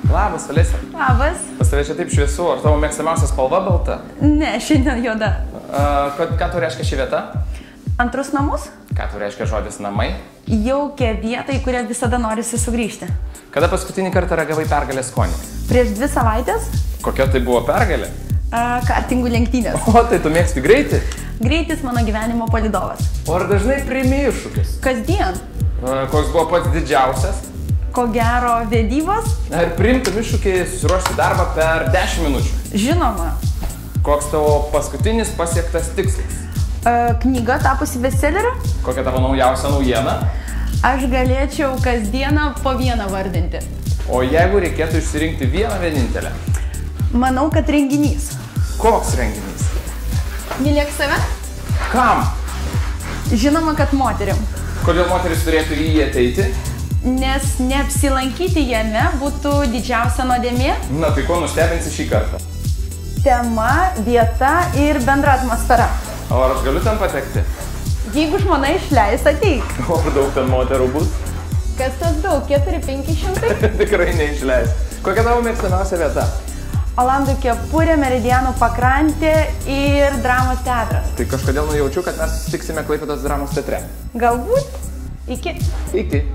Labas, Alesė. Labas. Pas tave čia taip šviesu, ar tavo mėgstamiausia spalva balta? Ne, šiandien juoda. Ką tu reiškia ši vieta? Antrus namus? Ką tu reiškia žodis namai? Jaukia vieta, į kurią visada norisi sugrįžti. Kada paskutinį kartą ragavai pergalės skonį? Prieš 2 savaitės? Kokia tai buvo pergalė? Kartingų lenktynės. O, tai tu mėgsti greitį? Greitis mano gyvenimo palydovas. O ar dažnai priimi iššūkius? Kasdien. Koks buvo pats didžiausias? Ko gero, vedybos? Ar priimtum iššūkį susiruošti darbą per 10 minučių? Žinoma. Koks tavo paskutinis pasiektas tikslas? Knyga tapusi bestselleriu? Kokia tavo naujausia naujiena? Aš galėčiau kasdieną po vieną vardinti. O jeigu reikėtų išsirinkti vieną vienintelę? Manau, kad renginys. Koks renginys? Mylėk save? Kam? Žinoma, kad moterim. Kodėl moteris turėtų į jį ateiti? Nes neapsilankyti jame būtų didžiausia nuodėmė. Na tai ko nustebinsi šį kartą? Tema, vieta ir bendra atmosfera. O ar aš galiu ten patekti? Jeigu žmona išleis, ateik. O ar daug ten moterų bus? Kas tas daug? 400-500? Tikrai neišleis. Kokia tavo mėgstamiausia vieta? Olandų kepurė, Meridianų pakrantė ir dramos teatras. Tai kažkodėl nujaučiu, kad mes susitiksime Klaipėdos dramos teatre. Galbūt? Iki. Iki.